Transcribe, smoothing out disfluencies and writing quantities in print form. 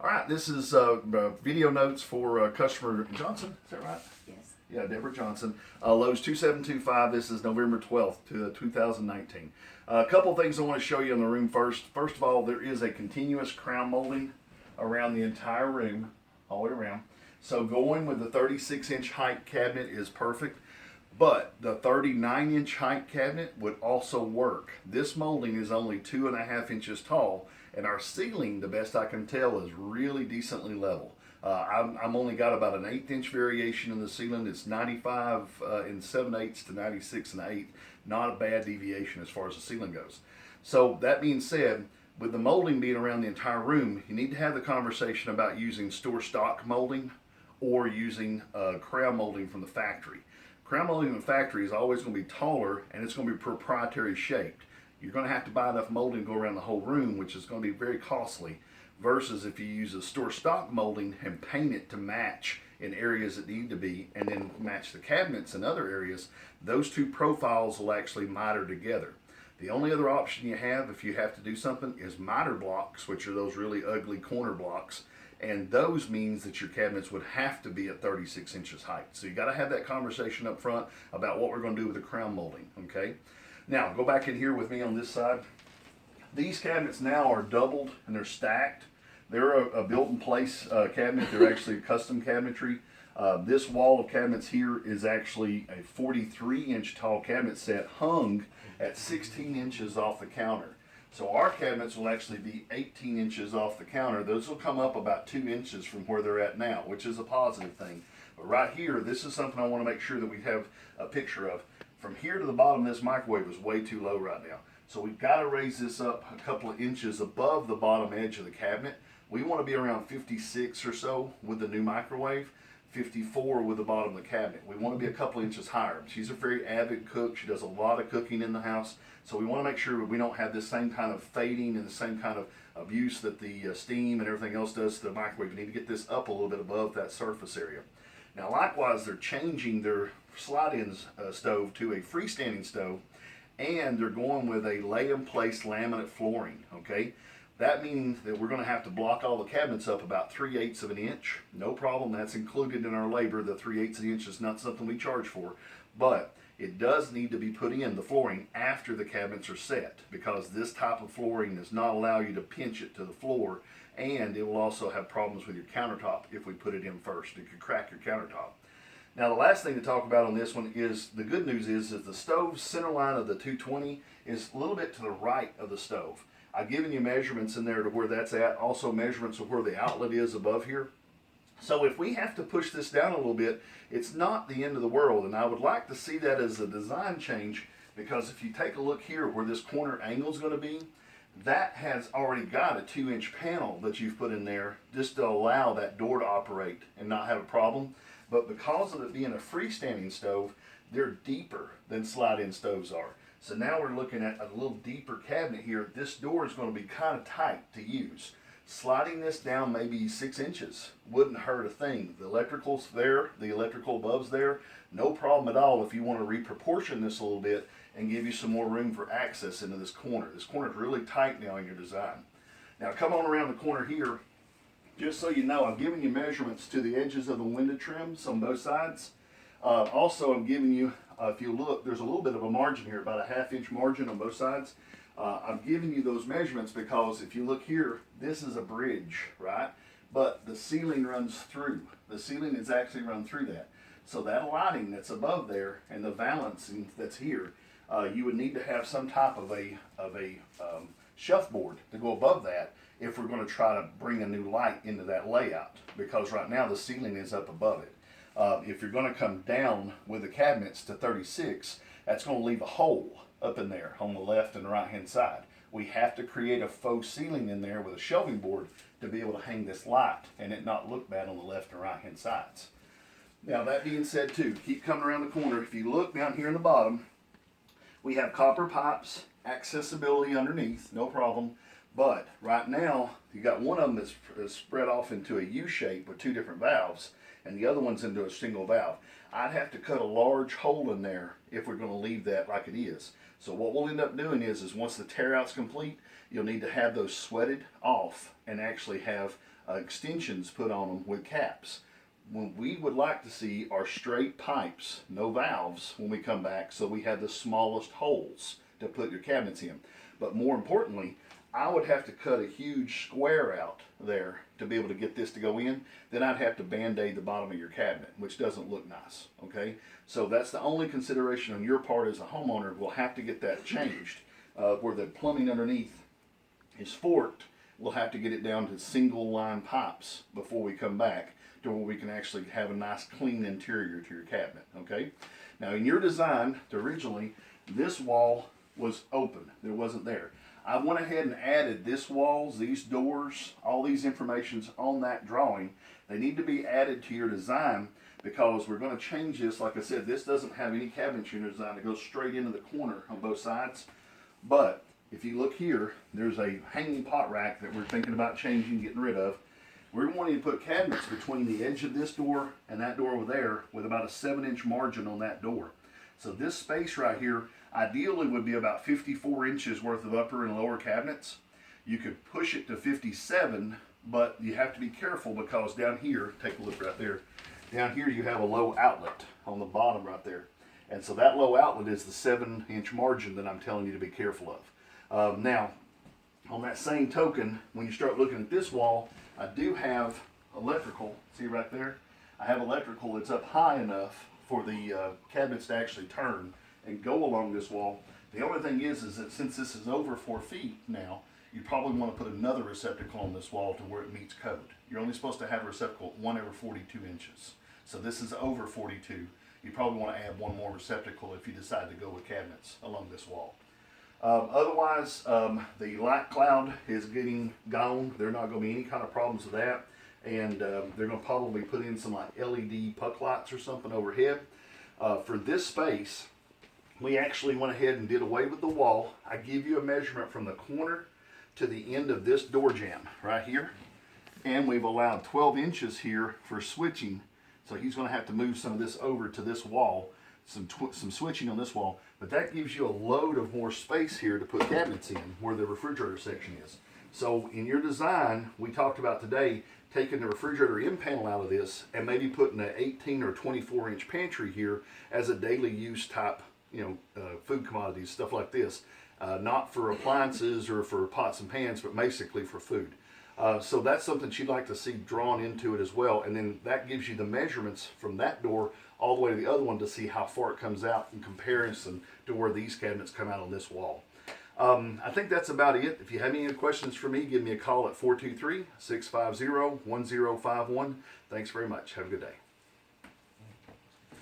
All right, this is video notes for customer Johnson. Is that right? Yes. Yeah, Deborah Johnson. Lowe's 2725. This is November 12th, 2019. A couple things I want to show you in the room first. First of all, there is a continuous crown molding around the entire room, all the way around. So going with the 36-inch height cabinet is perfect. But the 39-inch height cabinet would also work. This molding is only 2.5 inches tall, and our ceiling, the best I can tell, is really decently level. I'm only got about an 1/8 inch variation in the ceiling. It's 95 and 7/8 to 96 and 1/8. Not a bad deviation as far as the ceiling goes. So that being said, with the molding being around the entire room, you need to have the conversation about using store stock molding or using crown molding from the factory. Crown molding in the factory is always going to be taller, and it's going to be proprietary shaped. You're going to have to buy enough molding to go around the whole room, which is going to be very costly, versus if you use a store stock molding and paint it to match in areas that need to be, and then match the cabinets in other areas. Those two profiles will actually miter together. The only other option you have if you have to do something is miter blocks, which are those really ugly corner blocks. And those means that your cabinets would have to be at 36 inches height. So you got to have that conversation up front about what we're going to do with the crown molding, okay? Now, go back in here with me on this side. These cabinets now are doubled and they're stacked. They're a built-in-place cabinet. They're actually custom cabinetry. This wall of cabinets here is actually a 43-inch tall cabinet set hung at 16 inches off the counter. So our cabinets will actually be 18 inches off the counter. Those will come up about 2 inches from where they're at now, which is a positive thing. But right here, this is something I want to make sure that we have a picture of. From here to the bottom of this microwave is way too low right now. So we've got to raise this up a couple of inches above the bottom edge of the cabinet. We want to be around 56 or so with the new microwave, 54 with the bottom of the cabinet. We want to be a couple inches higher. She's a very avid cook. She does a lot of cooking in the house. So we want to make sure that we don't have this same kind of fading and the same kind of abuse that the steam and everything else does to the microwave. We need to get this up a little bit above that surface area. Now likewise, they're changing their slide-in stove to a freestanding stove, and they're going with a lay-in-place laminate flooring, okay? That means that we're going to have to block all the cabinets up about 3/8 of an inch. No problem, that's included in our labor. The 3/8 of the inch is not something we charge for, but it does need to be put in the flooring after the cabinets are set, because this type of flooring does not allow you to pinch it to the floor, and it will also have problems with your countertop if we put it in first. It could crack your countertop. Now the last thing to talk about on this one is, the good news is that the stove's center line of the 220 is a little bit to the right of the stove. I've given you measurements in there to where that's at, also measurements of where the outlet is above here. So if we have to push this down a little bit, it's not the end of the world, and I would like to see that as a design change, because if you take a look here where this corner angle is going to be, that has already got a 2-inch panel that you've put in there just to allow that door to operate and not have a problem. But because of it being a freestanding stove, they're deeper than slide-in stoves are. So now we're looking at a little deeper cabinet here. This door is going to be kind of tight to use. Sliding this down maybe 6 inches wouldn't hurt a thing. The electrical's there, the electrical above's there. No problem at all if you want to reproportion this a little bit and give you some more room for access into this corner. This corner is really tight now in your design. Now come on around the corner here. Just so you know, I've given you measurements to the edges of the window trims on both sides. Also, I'm giving you, if you look, there's a little bit of a margin here, about a 1/2 inch margin on both sides. I'm giving you those measurements because if you look here, this is a bridge, right? But the ceiling runs through. The ceiling is actually run through that. So that lighting that's above there and the balancing that's here, you would need to have some type of a shelf board to go above that if we're going to try to bring a new light into that layout, because right now the ceiling is up above it. If you're going to come down with the cabinets to 36, that's going to leave a hole up in there on the left and right hand side. We have to create a faux ceiling in there with a shelving board to be able to hang this light and it not look bad on the left and right hand sides. Now that being said too, keep coming around the corner. If you look down here in the bottom, we have copper pipes, accessibility underneath, no problem. But right now, you got one of them that's spread off into a U shape with 2 different valves, and the other one's into a single valve. I'd have to cut a large hole in there if we're going to leave that like it is. So what we'll end up doing is once the tear out's complete, you'll need to have those sweated off and actually have extensions put on them with caps. What we would like to see are straight pipes, no valves when we come back, so we have the smallest holes to put your cabinets in. But more importantly, I would have to cut a huge square out there to be able to get this to go in. Then I'd have to band-aid the bottom of your cabinet, which doesn't look nice, okay? So that's the only consideration on your part as a homeowner. We'll have to get that changed. Where the plumbing underneath is forked, we'll have to get it down to single line pipes before we come back to where we can actually have a nice clean interior to your cabinet, okay? Now in your design, originally, this wall was open. There wasn't there. I went ahead and added this walls, these doors, all these informations on that drawing. They need to be added to your design because we're going to change this. Like I said, this doesn't have any cabinets in your design. It goes straight into the corner on both sides. But if you look here, there's a hanging pot rack that we're thinking about changing, getting rid of. We're wanting to put cabinets between the edge of this door and that door over there with about a 7-inch margin on that door. So this space right here ideally would be about 54 inches worth of upper and lower cabinets. You could push it to 57, but you have to be careful because down here, take a look right there, down here you have a low outlet on the bottom right there. And so that low outlet is the 7-inch margin that I'm telling you to be careful of. Now, on that same token, when you start looking at this wall, I do have electrical, see right there? I have electrical that's up high enough for the cabinets to actually turn and go along this wall. The only thing is that since this is over 4 feet now, you probably want to put another receptacle on this wall to where it meets code. You're only supposed to have a receptacle 1 every 42 inches. So this is over 42. You probably want to add one more receptacle if you decide to go with cabinets along this wall. Otherwise, the light cloud is getting gone. There are not going to be any kind of problems with that. And they're going to probably put in some like LED puck lights or something overhead. For this space, we actually went ahead and did away with the wall. I give you a measurement from the corner to the end of this door jamb right here. And we've allowed 12 inches here for switching. So he's going to have to move some of this over to this wall, some switching on this wall. But that gives you a load of more space here to put cabinets in where the refrigerator section is. So in your design, we talked about today taking the refrigerator end panel out of this and maybe putting an 18 or 24 inch pantry here as a daily use type, food commodities, stuff like this. Not for appliances or for pots and pans, but basically for food. So that's something she'd like to see drawn into it as well. And then that gives you the measurements from that door all the way to the other one to see how far it comes out in comparison to where these cabinets come out on this wall. I think that's about it. If you have any questions for me, give me a call at 423-650-1051. Thanks very much. Have a good day.